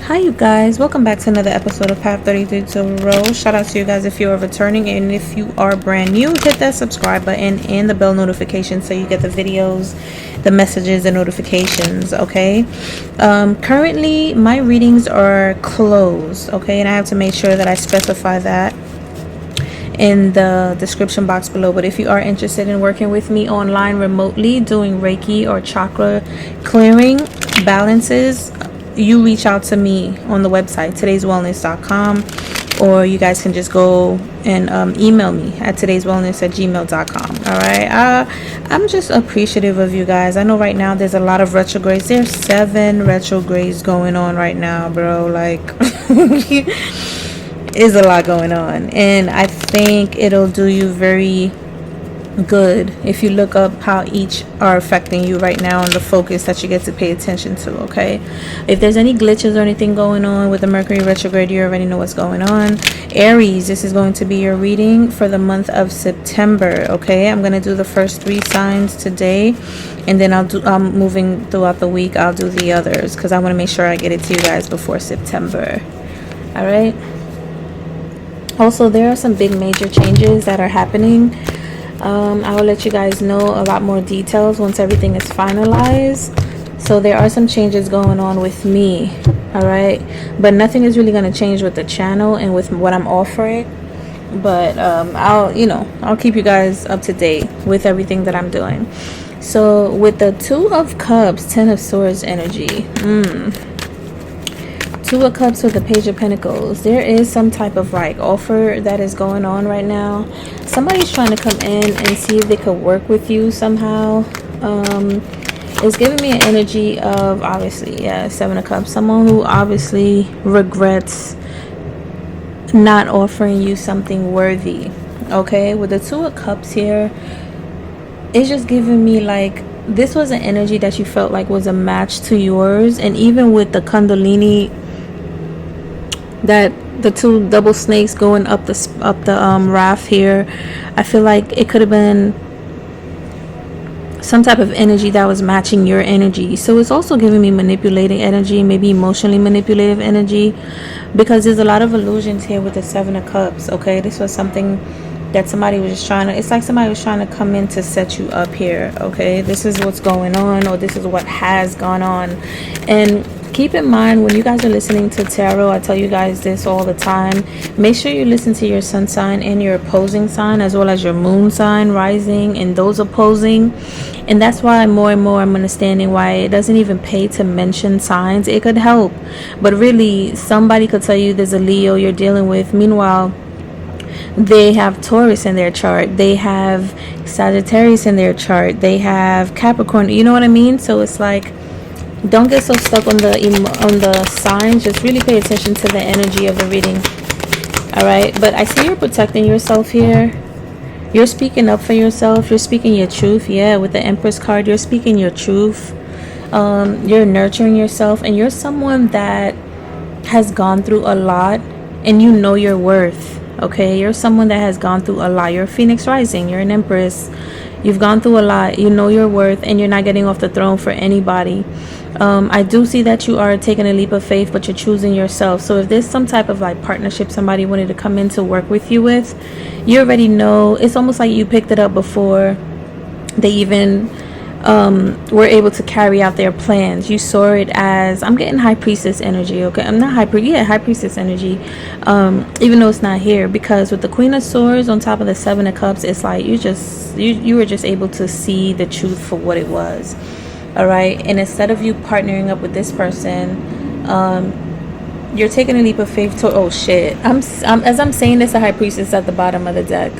Hi you guys, welcome back to another episode of Path 33 Tarot. Shout out to you guys if you are returning, and if you are brand new, hit that subscribe button and the bell notification so you get the videos, the messages, and notifications. Okay, currently my readings are closed, okay, and I have to make sure that I specify that in the description box below. But if you are interested in working with me online remotely doing Reiki or chakra clearing balances, you reach out to me on the website today'swellness.com, or you guys can just go and email me at today'swellness@gmail.com. all right, I'm just appreciative of you guys. I know right now there's a lot of retrogrades. There's 7 retrogrades going on right now, bro. Like is a lot going on, and I think it'll do you very good if you look up how each are affecting you right now and the focus that you get to pay attention to. Okay, if there's any glitches or anything going on with the Mercury retrograde, you already know what's going on. Aries, this is going to be your reading for the month of September. Okay, I'm going to do the first 3 signs today, and then I'm moving throughout the week. I'll do the others because I want to make sure I get it to you guys before September. All right, also there are some big major changes that are happening. I will let you guys know a lot more details once everything is finalized. So there are some changes going on with me, all right, but nothing is really going to change with the channel and with what I'm offering. But I'll keep you guys up to date with everything that I'm doing. So with the 2 of Cups, 10 of Swords energy, 2 of Cups with the Page of Pentacles, there is some type of like offer that is going on right now. Somebody's trying to come in and see if they could work with you somehow. It's giving me an energy of, obviously, 7 of Cups, someone who obviously regrets not offering you something worthy. Okay, with the 2 of Cups here, it's just giving me like this was an energy that you felt like was a match to yours. And even with the Kundalini, that the 2 double snakes going up the raft here, I feel like it could have been some type of energy that was matching your energy. So it's also giving me manipulating energy, maybe emotionally manipulative energy, because there's a lot of illusions here with the 7 of Cups. Okay, this was something that somebody was just trying to, it's like somebody was trying to come in to set you up here. Okay, this is what's going on, or this is what has gone on. And keep in mind, when you guys are listening to tarot, I tell you guys this all the time, make sure you listen to your sun sign and your opposing sign, as well as your moon sign, rising, and those opposing. And that's why more and more I'm understanding why it doesn't even pay to mention signs. It could help, but really somebody could tell you there's a Leo you're dealing with, meanwhile they have Taurus in their chart, they have Sagittarius in their chart, they have Capricorn, you know what I mean? So it's like, don't get so stuck on the signs. Just really pay attention to the energy of the reading. All right, but I see you're protecting yourself here. You're speaking up for yourself. You're speaking your truth. Yeah, with the Empress card, you're speaking your truth. You're nurturing yourself, and you're someone that has gone through a lot, and you know your worth. Okay, you're someone that has gone through a lot. You're a Phoenix rising. You're an Empress. You've gone through a lot. You know your worth, and you're not getting off the throne for anybody. I do see that you are taking a leap of faith, but you're choosing yourself. So if there's some type of like partnership somebody wanted to come in to work with you with, you already know. It's almost like you picked it up before they even were able to carry out their plans. You saw it as, I'm getting High Priestess energy. Okay, I'm not High Priestess energy, even though it's not here, because with the Queen of Swords on top of the 7 of Cups, it's like you were just able to see the truth for what it was. All right, and instead of you partnering up with this person, you're taking a leap of faith to, oh shit, as I'm saying this, a High Priestess at the bottom of the deck.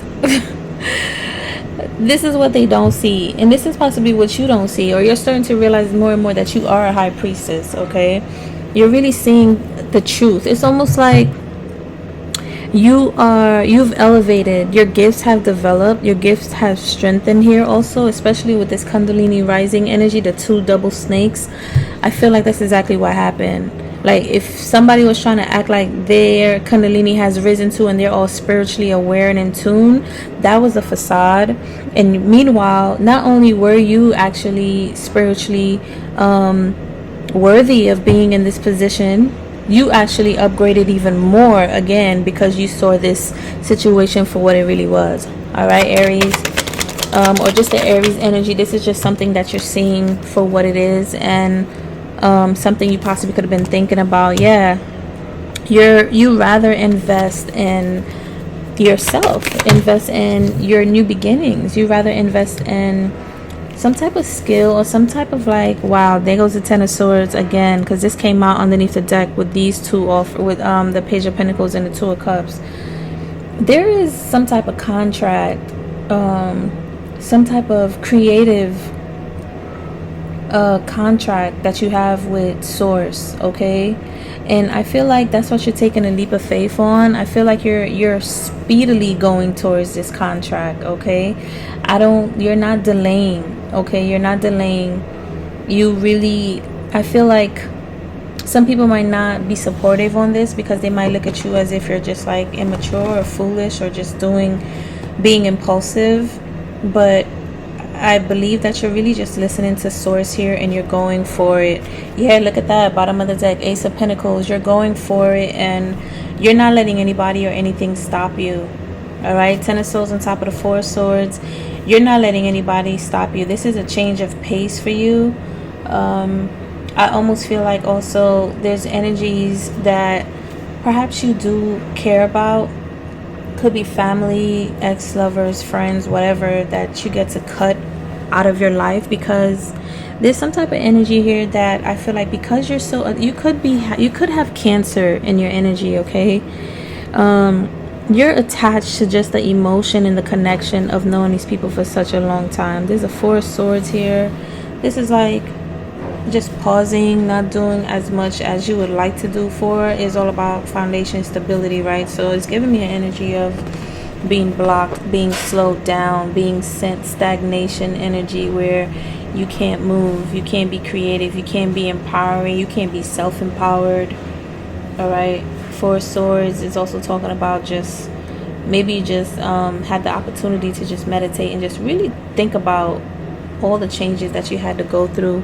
This is what they don't see, and this is possibly what you don't see, or you're starting to realize more and more that you are a High Priestess. Okay, you're really seeing the truth. It's almost like you've elevated, your gifts have developed, your gifts have strengthened here also, especially with this Kundalini rising energy, the 2 double snakes. I feel like that's exactly what happened. Like if somebody was trying to act like their Kundalini has risen to and they're all spiritually aware and in tune, that was a facade. And meanwhile, not only were you actually spiritually worthy of being in this position, you actually upgraded even more again because you saw this situation for what it really was. All right, Aries, or just the Aries energy. This is just something that you're seeing for what it is, and something you possibly could have been thinking about. Yeah, you rather invest in yourself, invest in your new beginnings. You rather invest in some type of skill or some type of, like, wow, there goes the Ten of Swords again, because this came out underneath the deck with these two off, with the Page of Pentacles and the Two of Cups. There is some type of contract, some type of creative contract that you have with Source, okay? And I feel like that's what you're taking a leap of faith on. I feel like you're speedily going towards this contract, okay? You're not delaying, okay? You're not delaying. You really, I feel like some people might not be supportive on this because they might look at you as if you're just like immature or foolish or just being impulsive. But I believe that you're really just listening to Source here and you're going for it. Yeah, look at that, bottom of the deck, Ace of Pentacles. You're going for it and you're not letting anybody or anything stop you. All right, Ten of Swords on top of the Four of Swords. You're not letting anybody stop you. This is a change of pace for you. I almost feel like also there's energies that perhaps you do care about. Could be family, ex-lovers, friends, whatever, that you get to cut out of your life, because there's some type of energy here that I feel like because you're so, you could have Cancer in your energy, okay? You're attached to just the emotion and the connection of knowing these people for such a long time. There's a Four of Swords here. This is like just pausing, not doing as much as you would like to do. For is all about foundation stability, right? So it's giving me an energy of being blocked, being slowed down, being sent stagnation energy where you can't move, you can't be creative, you can't be empowering, you can't be self-empowered. All right, Four of Swords is also talking about just maybe you just had the opportunity to just meditate and just really think about all the changes that you had to go through.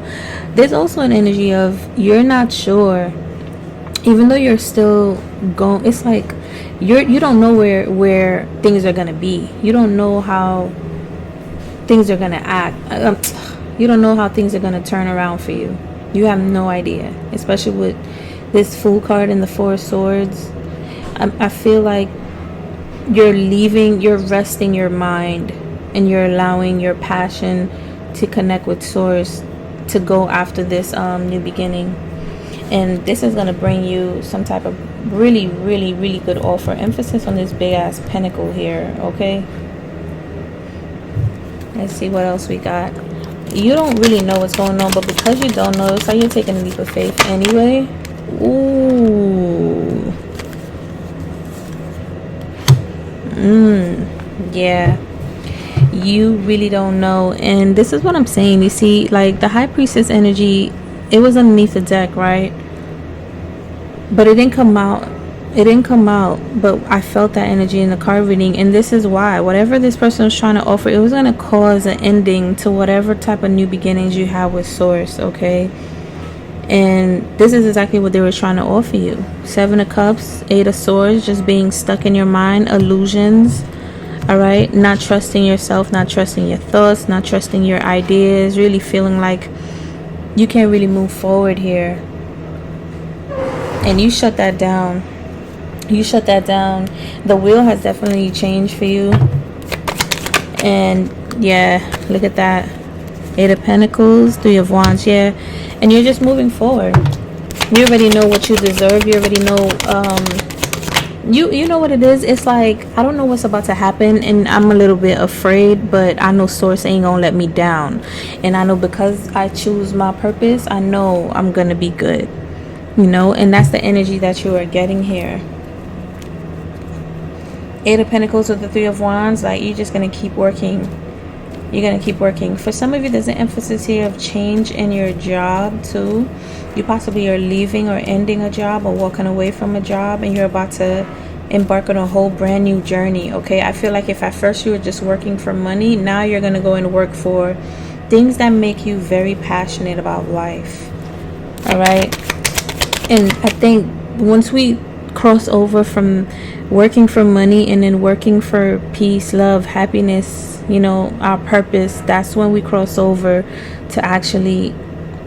There's also an energy of you're not sure, even though you're still going. It's like you don't know where things are gonna be. You don't know how things are gonna act. You don't know how things are gonna turn around for you. You have no idea, especially with this Fool card and the Four of Swords. I feel like you're resting your mind and you're allowing your passion to connect with Source to go after this new beginning. And this is going to bring you some type of really, really, really good offer. Emphasis on this big ass pentacle here, okay? Let's see what else we got. You don't really know what's going on, but because you don't know, it's like you're taking a leap of faith anyway. Ooh. Yeah. You really don't know. And this is what I'm saying. You see, like the High Priestess energy, it was underneath the deck, right? But it didn't come out. But I felt that energy in the card reading. And this is why, whatever this person was trying to offer, it was going to cause an ending to whatever type of new beginnings you have with Source, okay? And this is exactly what they were trying to offer you. Seven of Cups, Eight of Swords, just being stuck in your mind, illusions. All right, not trusting yourself, not trusting your thoughts, not trusting your ideas, really feeling like you can't really move forward here. And you shut that down. The wheel has definitely changed for you. And yeah, look at that. Eight of Pentacles, Three of Wands, yeah. And you're just moving forward. You already know what you deserve. You already know, you know what it is. It's like, I don't know what's about to happen and I'm a little bit afraid, but I know Source ain't gonna let me down. And I know because I choose my purpose, I know I'm gonna be good, you know. And that's the energy that you are getting here. Eight of Pentacles with the Three of Wands, like you're just gonna keep working. You're gonna keep working. For some of you, there's an emphasis here of change in your job too. You possibly are leaving or ending a job or walking away from a job, and you're about to embark on a whole brand new journey, okay? I feel like if at first you were just working for money, now you're going to go and work for things that make you very passionate about life, all right? And I think once we cross over from working for money and then working for peace, love, happiness, you know, our purpose, that's when we cross over to actually,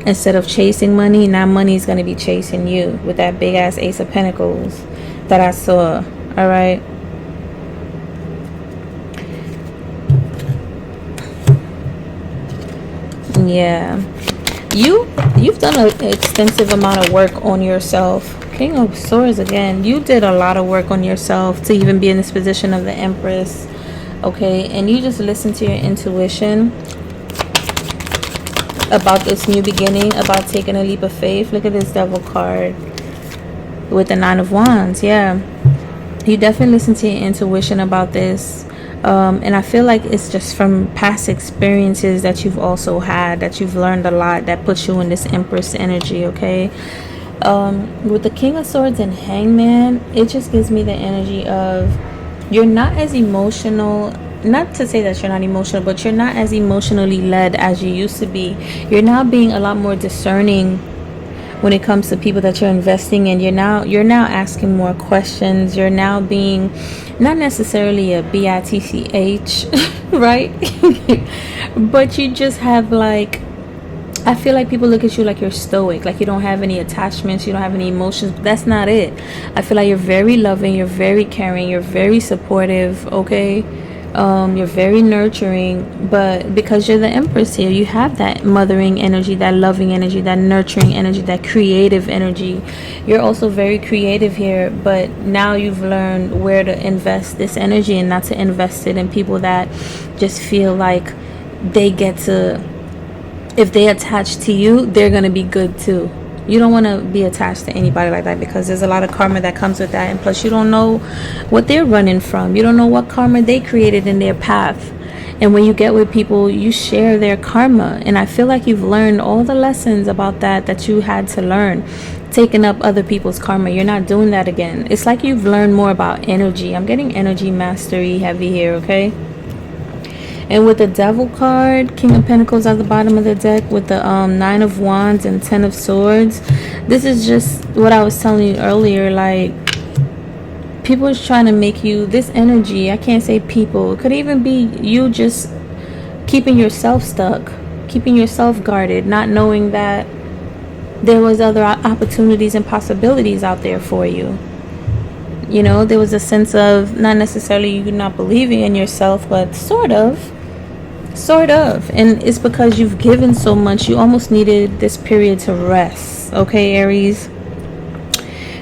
instead of chasing money, now money is going to be chasing you with that big ass Ace of Pentacles that I saw. All right. Yeah, you've done an extensive amount of work on yourself. King of Swords again. You did a lot of work on yourself to even be in this position of the Empress. Okay, and you just listen to your intuition about this new beginning, about taking a leap of faith. Look at this Devil card with the Nine of Wands. Yeah, you definitely listen to your intuition about this. And I feel like it's just from past experiences that you've also had, that you've learned a lot, that puts you in this Empress energy. Okay, with the King of Swords and Hangman, it just gives me the energy of you're not as emotional. Not to say that you're not emotional, but you're not as emotionally led as you used to be. You're now being a lot more discerning when it comes to people that you're investing in. You're now asking more questions. You're now being not necessarily a bitch, right? But you just have, like, I feel like people look at you like you're stoic, like you don't have any attachments, you don't have any emotions. But that's not it. I feel like you're very loving, you're very caring, you're very supportive. Okay, you're very nurturing, but because you're the Empress here, you have that mothering energy, that loving energy, that nurturing energy, that creative energy. You're also very creative here, but now you've learned where to invest this energy and not to invest it in people that just feel like they get to, if they attach to you, they're gonna be good too. You don't want to be attached to anybody like that, because there's a lot of karma that comes with that. And plus, you don't know what they're running from. You don't know what karma they created in their path. And when you get with people, you share their karma. And I feel like you've learned all the lessons about that you had to learn. Taking up other people's karma. You're not doing that again. It's like you've learned more about energy. I'm getting energy mastery heavy here, okay? And with the Devil card, King of Pentacles at the bottom of the deck, with the Nine of Wands and Ten of Swords, this is just what I was telling you earlier. Like, people is trying to make you, this energy, I can't say people, it could even be you just keeping yourself stuck, keeping yourself guarded, not knowing that there was other opportunities and possibilities out there for you. You know, there was a sense of not necessarily you not believing in yourself, but sort of. And it's because you've given so much, you almost needed this period to rest. Okay, Aries,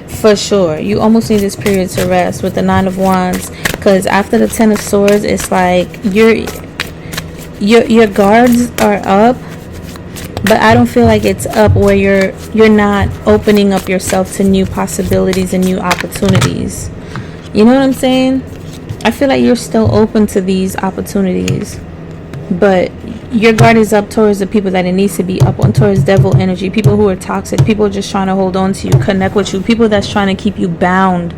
for sure, you almost need this period to rest with the Nine of Wands, because after the Ten of Swords, it's like your guards are up, but I don't feel like it's up where you're not opening up yourself to new possibilities and new opportunities. You know what I'm saying? I feel like you're still open to these opportunities, but your guard is up towards the people that it needs to be up on, towards Devil energy, people who are toxic, people just trying to hold on to you, connect with you, people that's trying to keep you bound,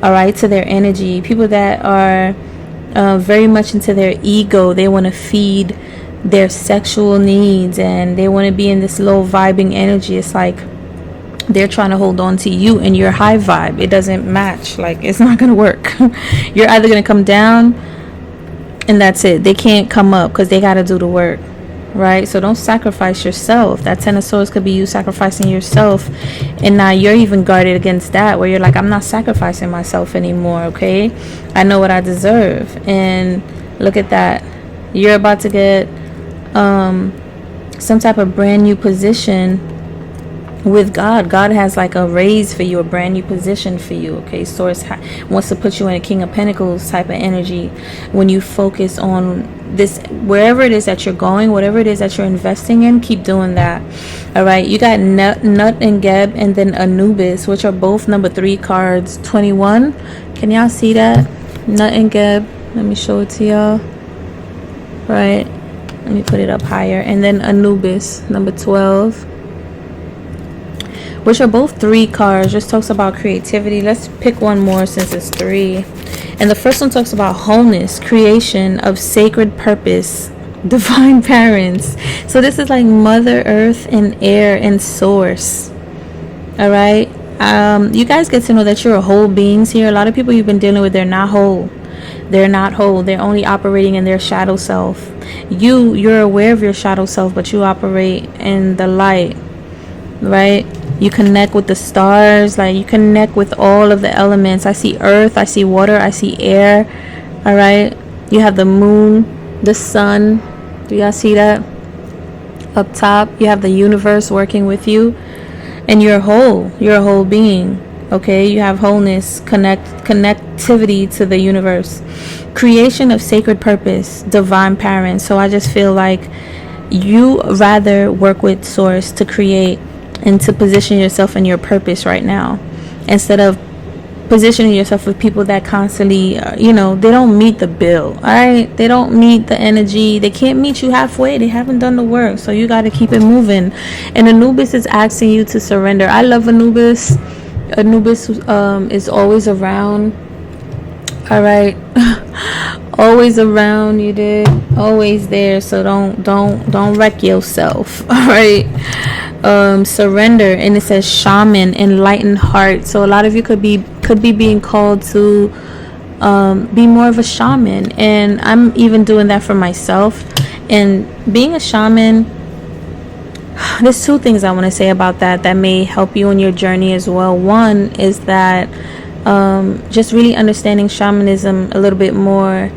all right, to their energy, people that are very much into their ego. They want to feed their sexual needs and they want to be in this low vibing energy. It's like they're trying to hold on to you and your high vibe. It doesn't match. Like, it's not going to work. You're either going to come down and that's it. They can't come up because they got to do the work, right? So don't sacrifice yourself. That Ten of Swords could be you sacrificing yourself, and now you're even guarded against that, where you're like, I'm not sacrificing myself anymore. Okay, I know what I deserve. And look at that, you're about to get some type of brand new position with God. God has like a raise for you, a brand new position for you. Okay, Source wants to put you in a King of Pentacles type of energy when you focus on this, wherever it is that you're going, whatever it is that you're investing in, keep doing that. All right, you got Nut and Geb, and then Anubis, which are both number 3 cards, 21. Can y'all see that? Nut and Geb, let me show it to y'all. Right, let me put it up higher. And then Anubis, number 12, which are both 3 cards. Just talks about creativity. Let's pick one more since it's 3. And the first one talks about wholeness, creation of sacred purpose, divine parents. So this is like Mother Earth and air and source. All right, You guys get to know that you're whole beings here. A lot of people you've been dealing with, they're not whole. They're not whole. They're only operating in their shadow self. You're aware of your shadow self, but you operate in the light, right? You connect with the stars, like you connect with all of the elements. I see earth, I see water, I see air. All right, you have the moon, the sun. Do y'all see that up top? You have the universe working with you, and you're whole. You're a whole being. Okay, you have wholeness, connectivity to the universe, creation of sacred purpose, divine parents. So I just feel like you rather work with source to create and to position yourself in your purpose right now, instead of positioning yourself with people that constantly they don't meet the bill. All right, they don't meet the energy, they can't meet you halfway, they haven't done the work. So you got to keep it moving. And Anubis is asking you to surrender. I love Anubis. Anubis is always around. All right. Always around, you did, always there. So don't wreck yourself. All right. Surrender. And it says shaman, enlightened heart. So a lot of you could be being called to be more of a shaman, and I'm even doing that for myself. And being a shaman, there's two things I want to say about that may help you in your journey as well. One is that just really understanding shamanism a little bit more.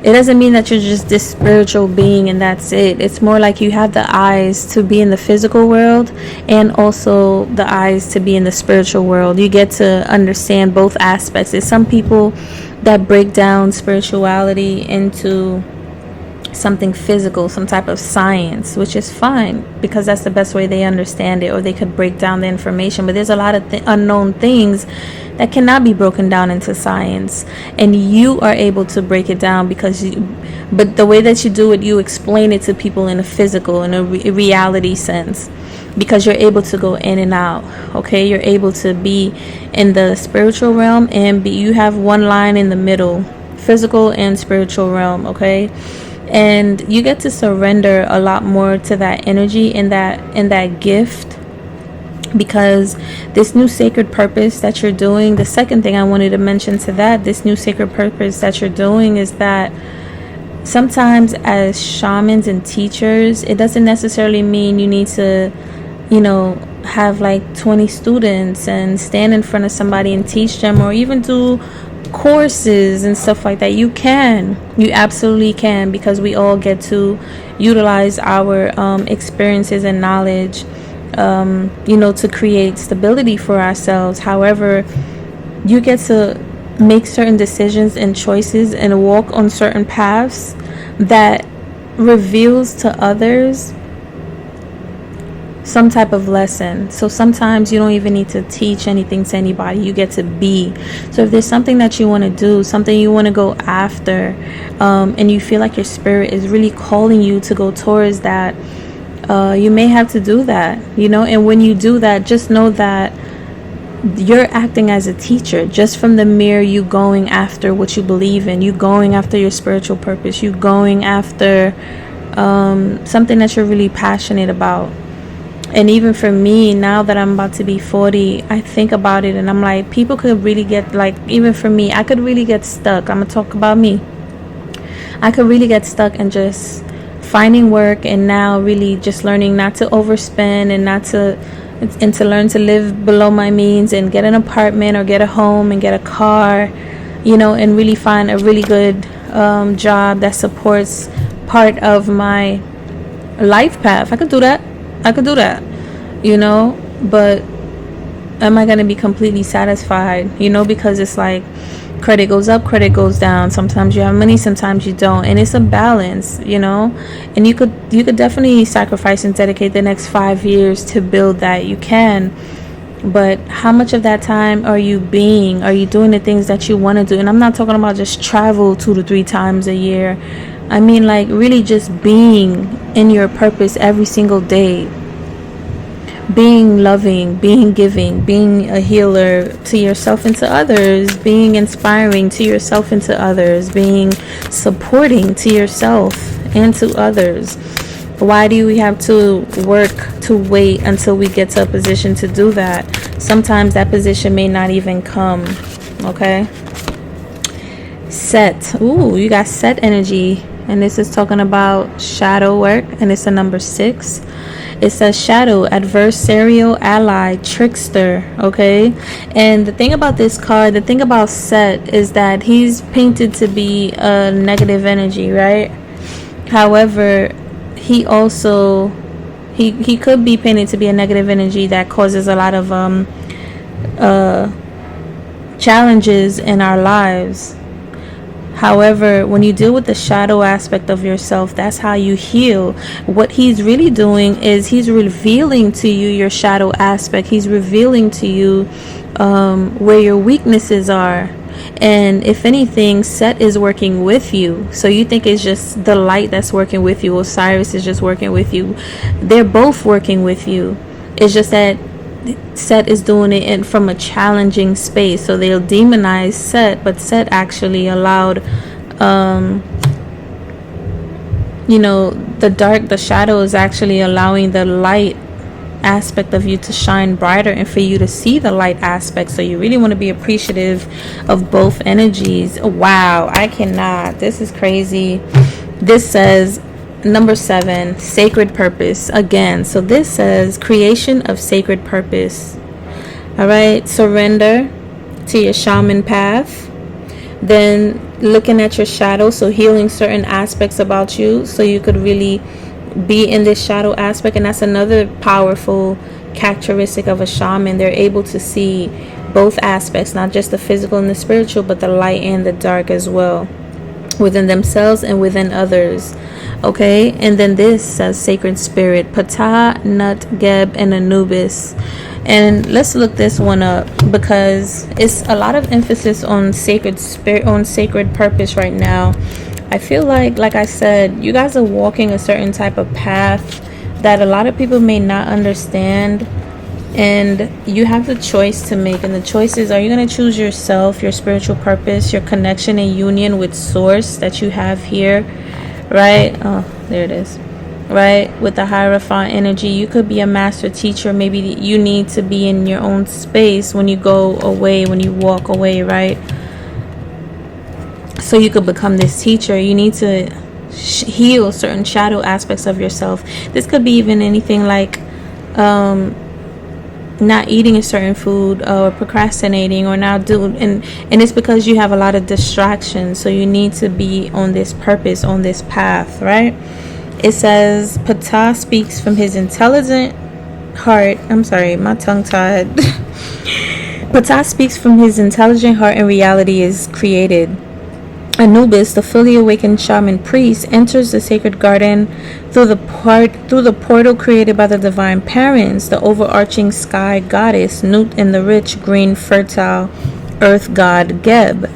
It doesn't mean that you're just this spiritual being and that's it. It's more like you have the eyes to be in the physical world and also the eyes to be in the spiritual world. You get to understand both aspects. There's some people that break down spirituality into something physical, some type of science, which is fine because that's the best way they understand it, or they could break down the information. But there's a lot of unknown things that cannot be broken down into science, and you are able to break it down but the way that you do it, you explain it to people in a physical, in a reality sense, because you're able to go in and out. Okay, you're able to be in the spiritual realm and you have one line in the middle, physical and spiritual realm. Okay, and you get to surrender a lot more to that energy and that gift, because this new sacred purpose that you're doing, the second thing I wanted to mention to that, this new sacred purpose that you're doing, is that sometimes as shamans and teachers, it doesn't necessarily mean you need to have like 20 students and stand in front of somebody and teach them, or even do courses and stuff like that. You absolutely can, because we all get to utilize our experiences and knowledge to create stability for ourselves. However, you get to make certain decisions and choices and walk on certain paths that reveals to others some type of lesson. So sometimes you don't even need to teach anything to anybody. You get to be. So if there's something that you want to do, something you want to go after, and you feel like your spirit is really calling you to go towards that, you may have to do that, and when you do that, just know that you're acting as a teacher, just from the mere you going after what you believe in, you going after your spiritual purpose, you going after something that you're really passionate about. And even for me, now that I'm about to be 40, I think about it and I'm like, people could really get, like, even for me, I could really get stuck. I'm gonna talk about me. I could really get stuck in just finding work, and now really just learning not to overspend and to learn to live below my means and get an apartment or get a home and get a car, and really find a really good job that supports part of my life path. I could do that, but am I going to be completely satisfied? Because it's like credit goes up, credit goes down. Sometimes you have money, sometimes you don't, and it's a balance, and you could definitely sacrifice and dedicate the next 5 years to build that. You can, but how much of that time are you doing the things that you want to do? And I'm not talking about just travel 2 to 3 times a year. I mean, like, really just being in your purpose every single day, being loving, being giving, being a healer to yourself and to others, being inspiring to yourself and to others, being supporting to yourself and to others. Why do we have to work to wait until we get to a position to do that? Sometimes that position may not even come. Okay. Set. Ooh, you got set energy. And this is talking about shadow work. And it's a number 6. It says shadow, adversarial, ally, trickster. Okay. And the thing about this card, the thing about Set is that he's painted to be a negative energy, right? However, he also he could be painted to be a negative energy that causes a lot of challenges in our lives. However, when you deal with the shadow aspect of yourself, that's how you heal. What he's really doing is he's revealing to you your shadow aspect. He's revealing to you where your weaknesses are. And if anything, Set is working with you. So you think it's just the light that's working with you. Osiris is just working with you. They're both working with you. It's just that Set is doing it from a challenging space. So they'll demonize Set, but Set actually allowed the shadow is actually allowing the light aspect of you to shine brighter and for you to see the light aspect. So you really want to be appreciative of both energies. Wow, I cannot. This is crazy. This says number 7, sacred purpose again. So this says creation of sacred purpose. All right, surrender to your shaman path. Then looking at your shadow, so healing certain aspects about you so you could really be in this shadow aspect. And that's another powerful characteristic of a shaman. They're able to see both aspects, not just the physical and the spiritual, but the light and the dark as well, within themselves and within others. Okay, and then this says sacred spirit, Ptah, Nut, Geb, and Anubis. And let's look this one up because it's a lot of emphasis on sacred spirit, on sacred purpose right now. I feel like I said, you guys are walking a certain type of path that a lot of people may not understand, and you have the choice to make. And the choice is, are you going to choose yourself, your spiritual purpose, your connection and union with source that you have here, right? Oh, there it is. Right, with the Hierophant energy, you could be a master teacher. Maybe you need to be in your own space when you go away, when you walk away, right? So you could become this teacher. You need to heal certain shadow aspects of yourself. This could be even anything like not eating a certain food or procrastinating or not doing, and it's because you have a lot of distractions. So you need to be on this purpose, on this path, right? It says Ptah speaks from his intelligent heart. I'm sorry, my tongue tied. Ptah speaks from his intelligent heart and reality is created. Anubis, the fully awakened shaman priest, enters the sacred garden through the portal created by the divine parents, the overarching sky goddess Nut, and the rich green fertile earth god Geb.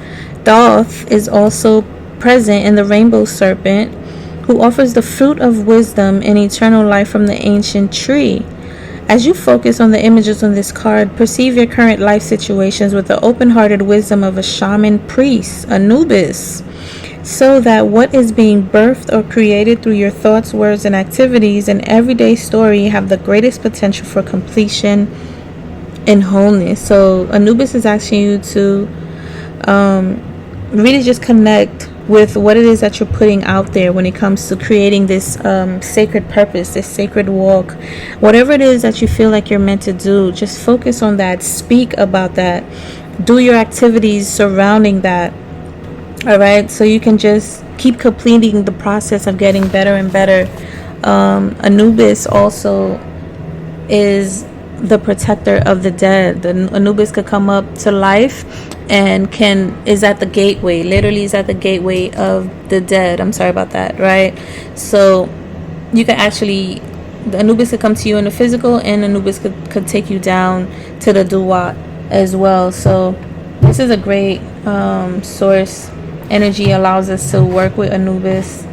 Thoth is also present in the rainbow serpent, who offers the fruit of wisdom and eternal life from the ancient tree. As you focus on the images on this card, perceive your current life situations with the open-hearted wisdom of a shaman priest, Anubis, so that what is being birthed or created through your thoughts, words, and activities and everyday story have the greatest potential for completion and wholeness. So Anubis is asking you to really just connect with what it is that you're putting out there when it comes to creating this sacred purpose, this sacred walk. Whatever it is that you feel like you're meant to do, just focus on that. Speak about that. Do your activities surrounding that. All right, so you can just keep completing the process of getting better and better. Anubis also is the protector of the dead. The Anubis could come up to life and is at the gateway, literally is at the gateway of the dead. I'm sorry about that, right? So you can actually, the Anubis could come to you in the physical, and Anubis could take you down to the Duat as well. So this is a great source. Energy allows us to work with Anubis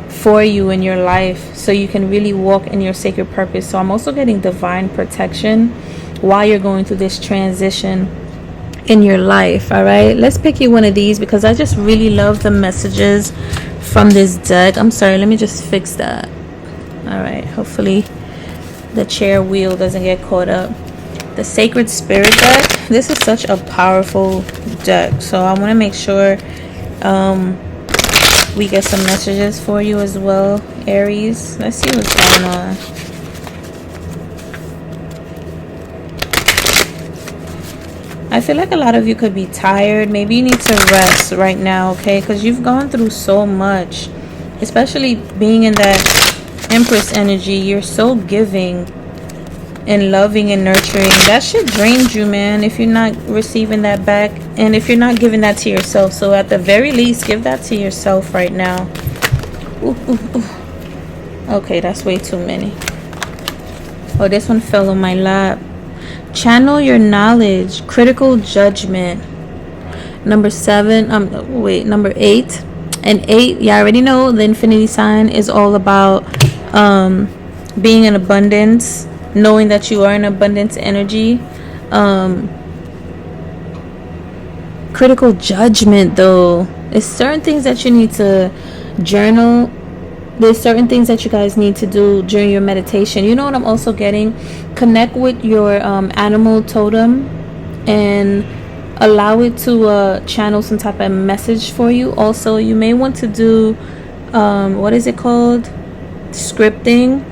for you in your life, so you can really walk in your sacred purpose. So I'm also getting divine protection while you're going through this transition in your life. All right, let's pick you one of these because I just really love the messages from this deck. I'm sorry, let me just fix that. All right, hopefully the chair wheel doesn't get caught up. The Sacred Spirit deck. This is such a powerful deck, so I want to make sure we get some messages for you as well, Aries. Let's see what's going on. I feel like a lot of you could be tired. Maybe you need to rest right now, okay? Because you've gone through so much, especially being in that Empress energy. You're so giving and loving and nurturing. That shit drains you, man, if you're not receiving that back, and if you're not giving that to yourself. So at the very least, give that to yourself right now. Ooh, ooh, ooh. Okay, that's way too many. Oh, this one fell on my lap. Channel your knowledge. Critical judgment. Number 7. Number 8. And 8, you already know the infinity sign is all about being in abundance, knowing that you are in abundance energy. Critical judgment, though, is certain things that you need to journal. There's certain things that you guys need to do during your meditation. You know what I'm also getting? Connect with your animal totem and allow it to channel some type of message for you. Also, you may want to do what is it called? Scripting.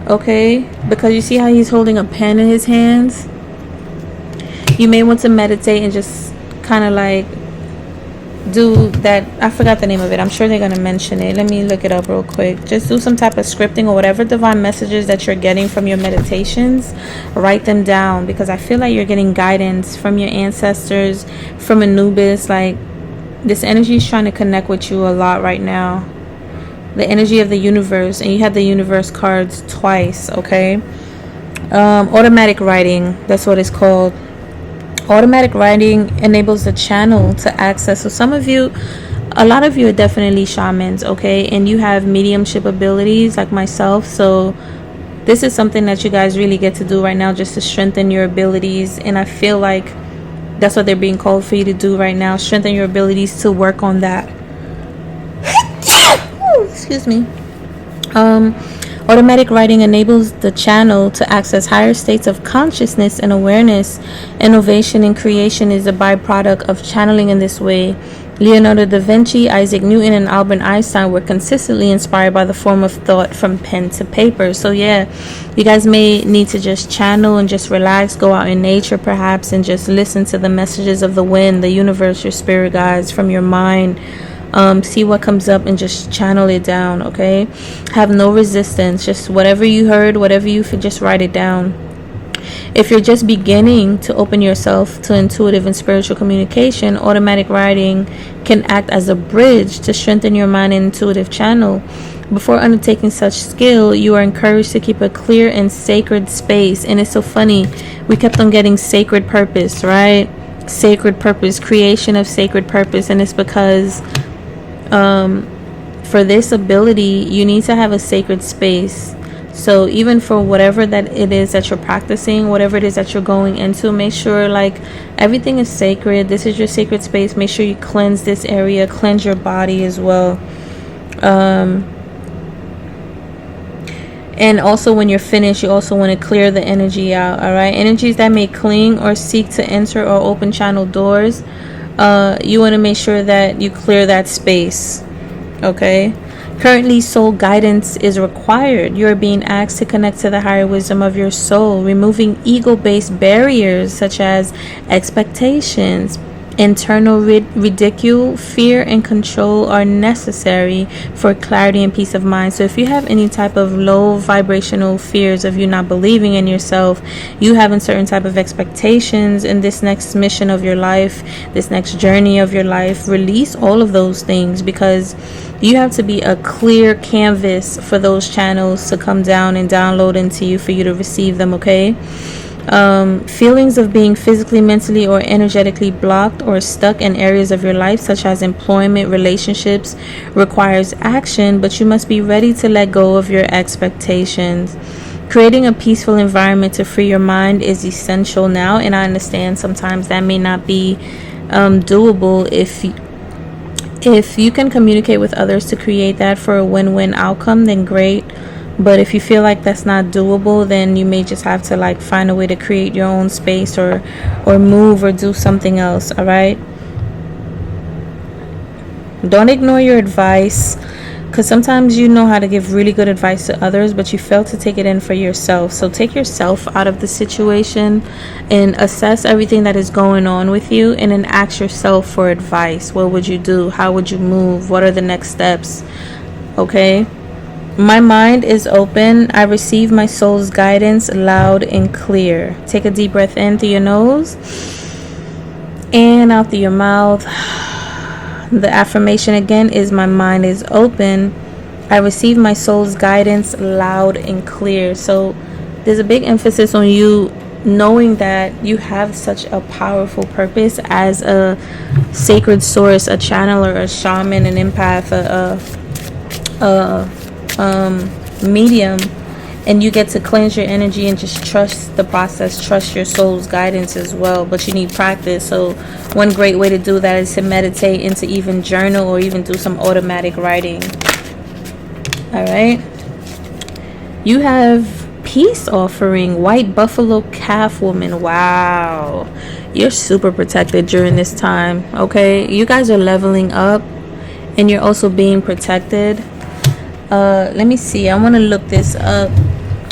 Okay, because you see how he's holding a pen in his hands. You may want to meditate and just kind of like do that. I forgot the name of it. I'm sure they're going to mention it. Let me look it up real quick. Just do some type of scripting or whatever divine messages that you're getting from your meditations. Write them down, because I feel like you're getting guidance from your ancestors, from Anubis. Like, this energy is trying to connect with you a lot right now. The energy of the universe, and you have the universe cards twice. Okay. Automatic writing, that's what it's called. Automatic writing enables the channel to access. So some of you, a lot of you are definitely shamans, okay, and you have mediumship abilities like myself. So this is something that you guys really get to do right now, just to strengthen your abilities. And I feel like that's what they're being called for you to do right now. Strengthen your abilities to work on that. Excuse me. Automatic writing enables the channel to access higher states of consciousness and awareness. Innovation and creation is a byproduct of channeling in this way. Leonardo da Vinci, Isaac Newton, and Albert Einstein were consistently inspired by the form of thought from pen to paper. So yeah, you guys may need to just channel and just relax, go out in nature perhaps, and just listen to the messages of the wind, the universe, your spirit guides from your mind. See what comes up and just channel it down, okay? Have no resistance. Just whatever you heard, whatever you feel, just write it down. If you're just beginning to open yourself to intuitive and spiritual communication, automatic writing can act as a bridge to strengthen your mind and intuitive channel. Before undertaking such skill, you are encouraged to keep a clear and sacred space. And it's so funny, we kept on getting sacred purpose, right? Sacred purpose, creation of sacred purpose. And it's because for this ability, you need to have a sacred space. So even for whatever that it is that you're practicing, whatever it is that you're going into, make sure like everything is sacred. This is your sacred space. Make sure you cleanse this area, cleanse your body as well. And also when you're finished, you also want to clear the energy out. All right, energies that may cling or seek to enter or open channel doors, you want to make sure that you clear that space. Okay. Currently, soul guidance is required. You are being asked to connect to the higher wisdom of your soul, removing ego-based barriers such as expectations. Internal ridicule, fear, and control are necessary for clarity and peace of mind. So if you have any type of low vibrational fears of you not believing in yourself, you having certain type of expectations in this next mission of your life, this next journey of your life, release all of those things, because you have to be a clear canvas for those channels to come down and download into you for you to receive them, okay? Feelings of being physically, mentally, or energetically blocked or stuck in areas of your life, such as employment, relationships, requires action, but you must be ready to let go of your expectations. Creating a peaceful environment to free your mind is essential now, and I understand sometimes that may not be doable If you can communicate with others to create that for a win-win outcome, then great. But if you feel like that's not doable, then you may just have to like find a way to create your own space, or move or do something else. All right, don't ignore your advice, because sometimes you know how to give really good advice to others, but you fail to take it in for yourself. So take yourself out of the situation and assess everything that is going on with you, and then ask yourself for advice. What would you do? How would you move? What are the next steps? Okay. My mind is open. I receive my soul's guidance loud and clear. Take a deep breath in through your nose and out through your mouth. The affirmation again is, my mind is open. I receive my soul's guidance loud and clear. So there's a big emphasis on you knowing that you have such a powerful purpose as a sacred source, a channeler, a shaman, an empath, medium, and you get to cleanse your energy and just trust the process, trust your soul's guidance as well. But you need practice. So one great way to do that is to meditate and to even journal or even do some automatic writing. All right, you have peace offering, white buffalo calf woman. Wow, you're super protected during this time. Okay, you guys are leveling up and you're also being protected. Let me see, I want to look this up.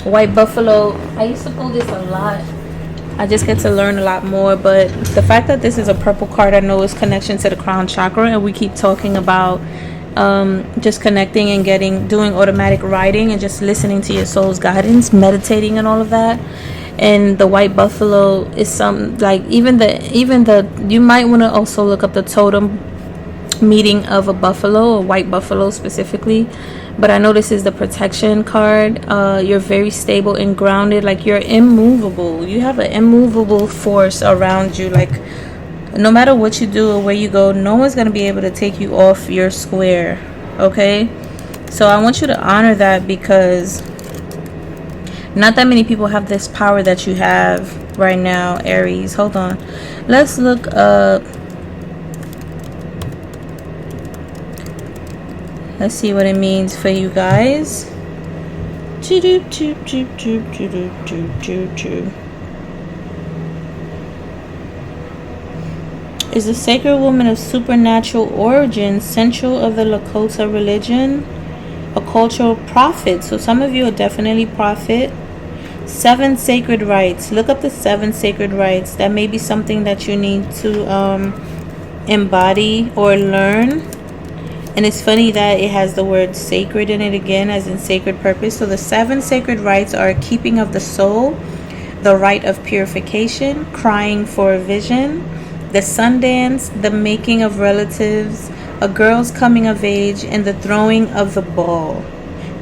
White buffalo, I used to pull this a lot. I just get to learn a lot more. But the fact that this is a purple card, I know is connection to the crown chakra, and we keep talking about just connecting and doing automatic writing and just listening to your soul's guidance, meditating and all of that. And the white buffalo is some, like, even the you might want to also look up the totem meaning of a buffalo, a white buffalo specifically. But I know this is the protection card. You're very stable and grounded, like you're immovable. You have an immovable force around you. Like no matter what you do or where you go, no one's going to be able to take you off your square. Okay, so I want you to honor that, because not that many people have this power that you have right now, Aries. Hold on, let's look up. Let's see what it means for you guys. Is a sacred woman of supernatural origin, central of the Lakota religion, a cultural prophet. So some of you are definitely prophet. 7 sacred rites. Look up the 7 sacred rites. That may be something that you need to embody or learn. And it's funny that it has the word sacred in it again, as in sacred purpose. So the 7 sacred rites are keeping of the soul, the rite of purification, crying for a vision, the sun dance, the making of relatives, a girl's coming of age, and the throwing of the ball.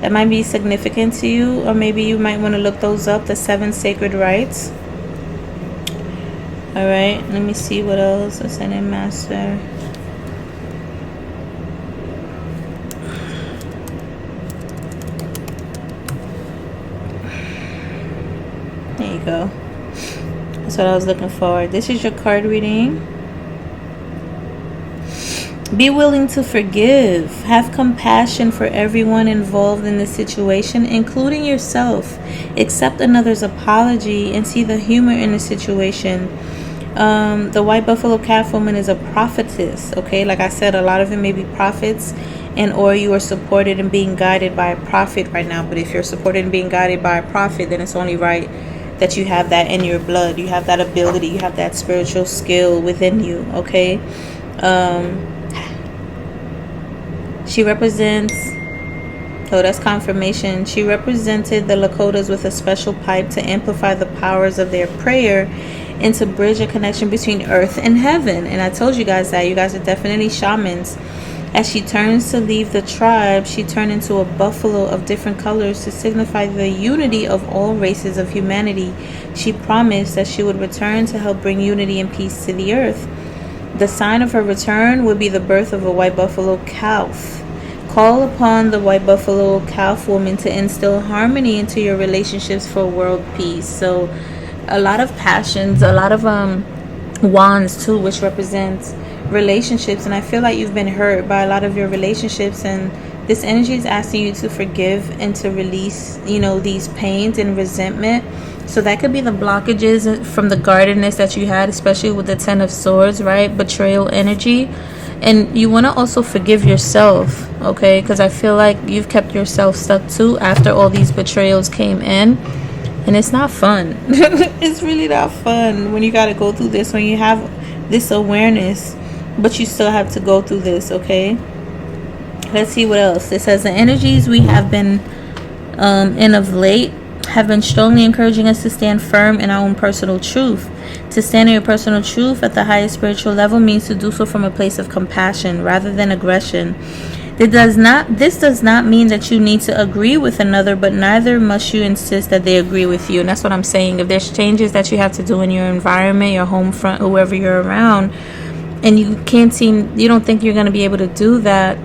That might be significant to you, or maybe you might want to look those up, the 7 sacred rites. All right, let me see what else. Ascended Master. There you go. That's what I was looking for. This is your card reading. Be willing to forgive. Have compassion for everyone involved in the situation, including yourself. Accept another's apology and see the humor in the situation. The white buffalo calf woman is a prophetess. Okay, like I said, a lot of it may be prophets, and or you are supported and being guided by a prophet right now. But if you're supported and being guided by a prophet, then it's only right that you have that in your blood. You have that ability. You have that spiritual skill within you. Okay. She represents, oh, that's confirmation. She represented the Lakotas with a special pipe to amplify the powers of their prayer and to bridge a connection between earth and heaven. And I told you guys that. You guys are definitely shamans. As she turns to leave the tribe, she turned into a buffalo of different colors to signify the unity of all races of humanity. She promised that she would return to help bring unity and peace to the earth. The sign of her return would be the birth of a white buffalo calf. Call upon the white buffalo calf woman to instill harmony into your relationships for world peace. So a lot of passions, a lot of wands too, which represents relationships, and I feel like you've been hurt by a lot of your relationships, and this energy is asking you to forgive and to release, these pains and resentment. So that could be the blockages from the guardedness that you had, especially with the 10 of Swords, right? Betrayal energy. And you want to also forgive yourself, okay? Because I feel like you've kept yourself stuck too after all these betrayals came in. And it's not fun. It's really not fun when you got to go through this, when you have this awareness, but you still have to go through this, okay? Let's see what else. It says the energies we have been in of late have been strongly encouraging us to stand firm in our own personal truth. To stand in your personal truth at the highest spiritual level means to do so from a place of compassion rather than aggression. This does not mean that you need to agree with another, but neither must you insist that they agree with you. And that's what I'm saying. If there's changes that you have to do in your environment, your home front, whoever you're around, and you don't think you're going to be able to do that,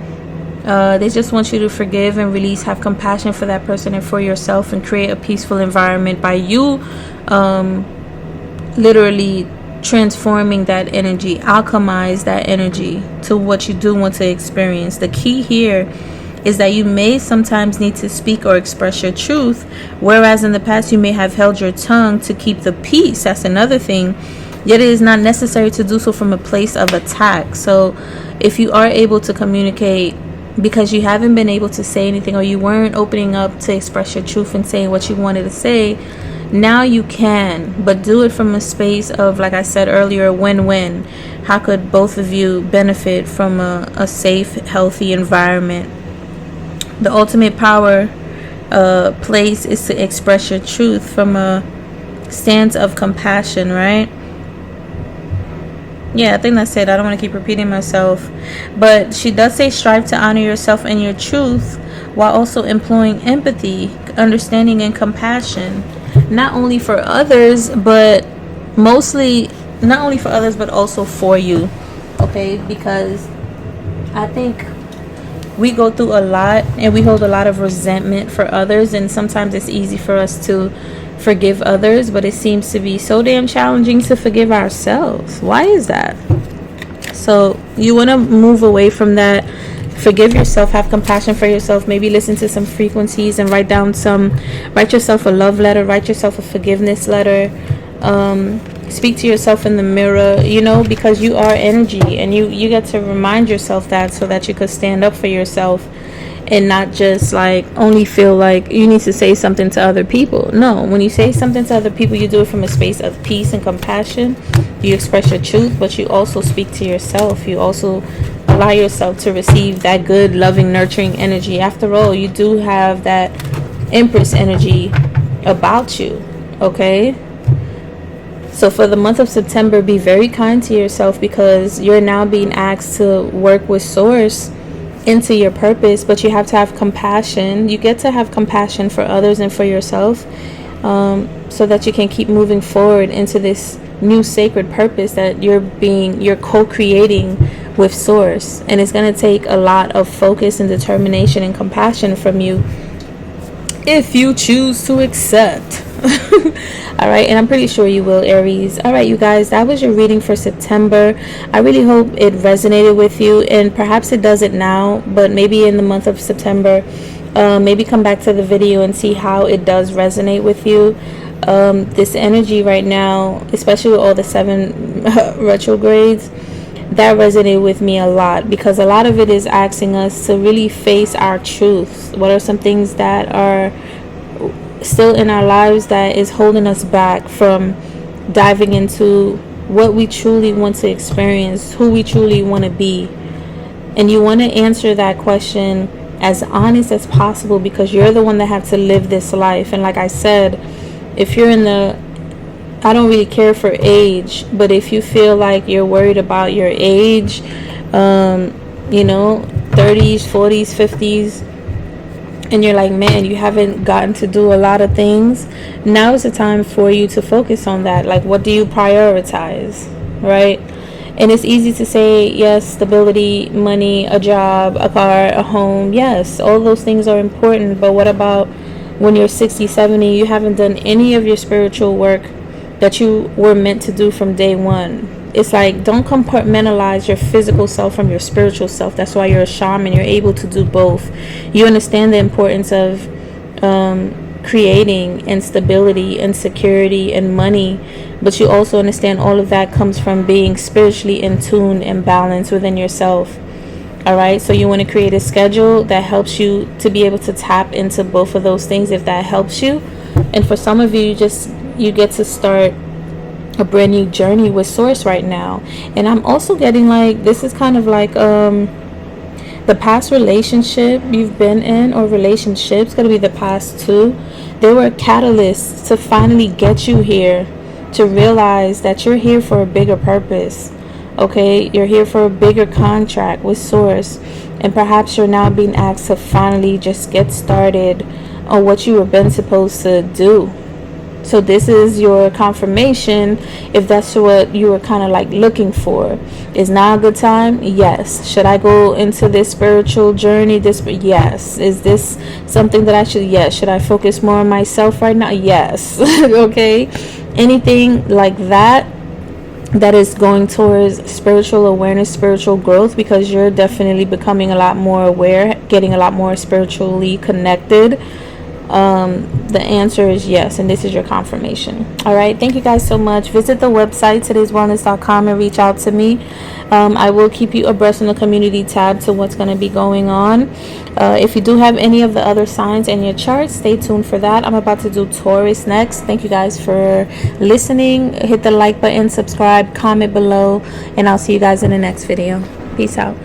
they just want you to forgive and release, have compassion for that person and for yourself, and create a peaceful environment by you literally transforming that energy, alchemize that energy to what you do want to experience. The key here is that you may sometimes need to speak or express your truth, whereas in the past you may have held your tongue to keep the peace. That's another thing. Yet it is not necessary to do so from a place of attack. So if you are able to communicate because you haven't been able to say anything, or you weren't opening up to express your truth and saying what you wanted to say, now you can, but do it from a space of, like I said earlier, win-win. How could both of you benefit from a safe, healthy environment? The ultimate power place is to express your truth from a stance of compassion, right? Yeah, I think that's it. I don't want to keep repeating myself. But she does say strive to honor yourself and your truth while also employing empathy, understanding, and compassion. Not only for others, but also for you. Okay? Because I think we go through a lot and we hold a lot of resentment for others, and sometimes it's easy for us to forgive others, but it seems to be so damn challenging to forgive ourselves. Why is that? So you want to move away from that. Forgive yourself, have compassion for yourself, maybe listen to some frequencies and write yourself a love letter, write yourself a forgiveness letter, speak to yourself in the mirror, because you are energy, and you get to remind yourself that, so that you could stand up for yourself and not just only feel like you need to say something to other people. No, when you say something to other people, you do it from a space of peace and compassion. You express your truth, but you also speak to yourself. You also allow yourself to receive that good, loving, nurturing energy. After all, you do have that Empress energy about you, okay? So for the month of September, be very kind to yourself, because you're now being asked to work with Source into your purpose, but you have to have compassion. You get to have compassion for others and for yourself, so that you can keep moving forward into this new sacred purpose that you're co-creating with Source. And it's going to take a lot of focus and determination and compassion from you if you choose to accept. All right, and I'm pretty sure you will, Aries. All right, you guys, that was your reading for September. I really hope it resonated with you, and perhaps it doesn't now, but maybe in the month of September, maybe come back to the video and see how it does resonate with you. This energy right now, especially with all the 7 retrogrades, that resonated with me a lot, because a lot of it is asking us to really face our truth. What are some things that are still in our lives that is holding us back from diving into what we truly want to experience, who we truly want to be? And you want to answer that question as honest as possible, because you're the one that have to live this life. And like I said, if you're I don't really care for age, but if you feel like you're worried about your age, 30s, 40s, 50s, and you're like, man, you haven't gotten to do a lot of things, now is the time for you to focus on that. Like, what do you prioritize, right? And it's easy to say, yes, stability, money, a job, a car, a home. Yes, all those things are important. But what about when you're 60, 70, you haven't done any of your spiritual work that you were meant to do from day one? it's like, don't compartmentalize your physical self from your spiritual self. That's why you're a shaman. You're able to do both. You understand the importance of creating and stability and security and money, but you also understand all of that comes from being spiritually in tune and balanced within yourself. All right, so you want to create a schedule that helps you to be able to tap into both of those things, if that helps you. And for some of you, you get to start a brand new journey with Source right now. And I'm also getting like, this is kind of like the past relationship you've been in, or relationships, gonna be the past two. They were catalysts to finally get you here, to realize that you're here for a bigger purpose. Okay, you're here for a bigger contract with Source, and perhaps you're now being asked to finally just get started on what you were been supposed to do. So this is your confirmation, if that's what you were kind of like looking for. Is now a good time? Yes. Should I go into this spiritual journey? Yes. Is this something that I should? Yes. Should I focus more on myself right now? Yes. Okay. Anything like that is going towards spiritual awareness, spiritual growth, because you're definitely becoming a lot more aware, getting a lot more spiritually connected. The answer is yes, and this is your confirmation. All right, thank you guys so much. Visit the website today'swellness.com and reach out to me. I will keep you abreast on the community tab to what's going to be going on. If you do have any of the other signs in your chart, stay tuned for that. I'm about to do Taurus next. Thank you guys for listening. Hit the like button, subscribe, comment below, and I'll see you guys in the next video. Peace out.